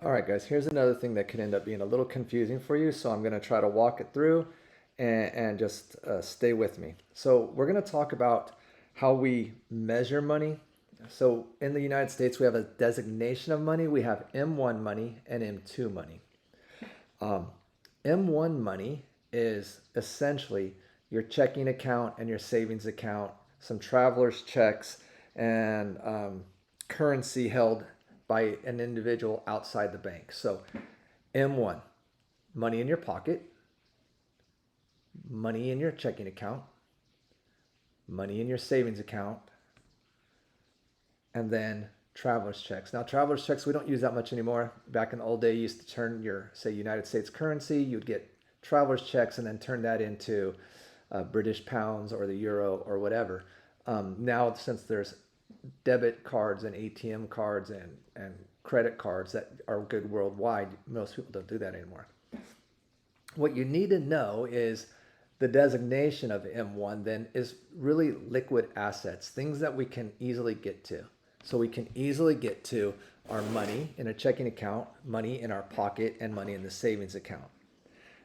All right, guys, here's another thing that could end up being a little confusing for you. So I'm going to try to walk it through and just stay with me. So we're going to talk about how we measure money. So in the United States, we have a designation of money. We have M1 money and M2 money. Um, M1 money is essentially your checking account and your savings account, some traveler's checks, and currency held by an individual outside the bank. So, M1, money in your pocket, money in your checking account, money in your savings account, and then traveler's checks. Now, traveler's checks, we don't use that much anymore. Back in the old day, you used to turn your, say, United States currency, you'd get traveler's checks and then turn that into British pounds or the euro or whatever. Now, since there's debit cards and ATM cards and credit cards that are good worldwide, most people don't do that anymore. What you need to know is the designation of M1 then is really liquid assets, things that we can easily get to. So we can easily get to our money in a checking account, money in our pocket, and money in the savings account.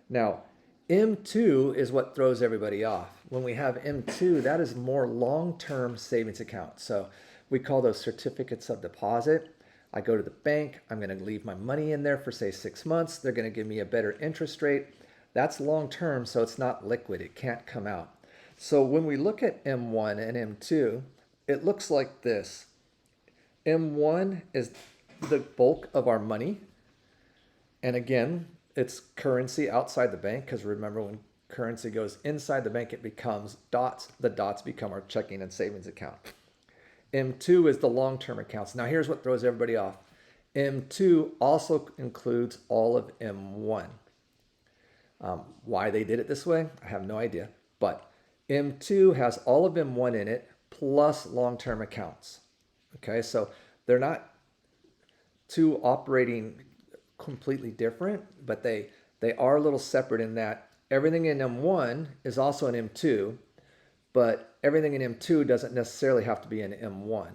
Now, M2 is what throws everybody off. When we have M2, that is more long-term savings account. So we call those certificates of deposit. I go to the bank, I'm going to leave my money in there for say 6 months. They're going to give me a better interest rate. That's long-term, so it's not liquid. It can't come out. So when we look at M1 and M2, it looks like this. M1 is the bulk of our money. And again, it's currency outside the bank, because remember, when currency goes inside the bank, it becomes dots. The dots become our checking and savings account. M2 is the long-term accounts. Now here's what throws everybody off. M2 also includes all of M1. Why they did it this way, I have no idea. But M2 has all of M1 in it plus long-term accounts. Okay, so they're not two operating completely different, but they are a little separate in that everything in M1 is also in M2, but everything in M2 doesn't necessarily have to be in M1.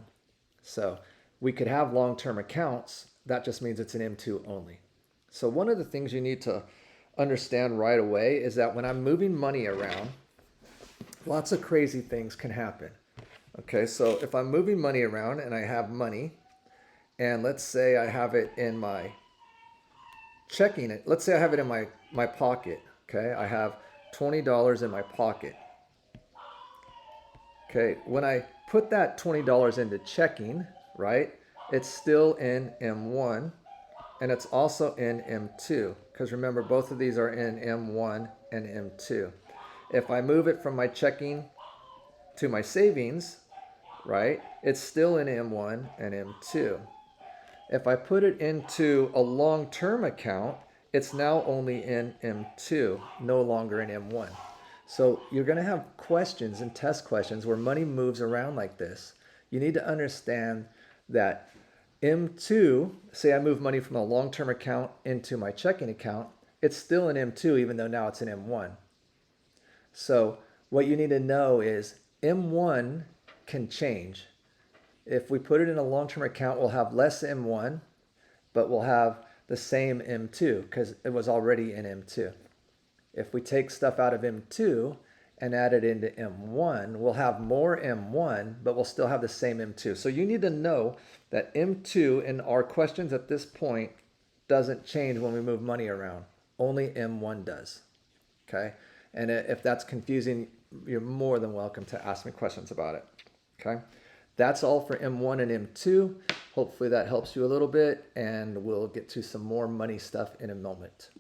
So we could have long-term accounts. That just means it's in M2 only. So one of the things you need to understand right away is that when I'm moving money around, lots of crazy things can happen. Okay, so if I'm moving money around and I have money, and let's say I have it in my checking it, let's say I have it in my pocket. Okay, I have $20 in my pocket. Okay, when I put that $20 into checking, right, it's still in M1 and it's also in M2, because remember, both of these are in M1 and M2. If I move it from my checking to my savings, right, it's still in M1 and M2. If I put it into a long-term account, it's now only in M2, no longer in M1. So you're going to have questions and test questions where money moves around like this. You need to understand that M2, say I move money from a long-term account into my checking account, it's still in M2 even though now it's in M1. So what you need to know is M1 can change. If we put it in a long-term account, we'll have less M1, but we'll have the same M2 because it was already in M2. If we take stuff out of M2 and add it into M1, we'll have more M1, but we'll still have the same M2. So you need to know that M2 in our questions at this point doesn't change when we move money around. Only M1 does. Okay? And if that's confusing, you're more than welcome to ask me questions about it. Okay? That's all for M1 and M2. Hopefully that helps you a little bit, and we'll get to some more money stuff in a moment.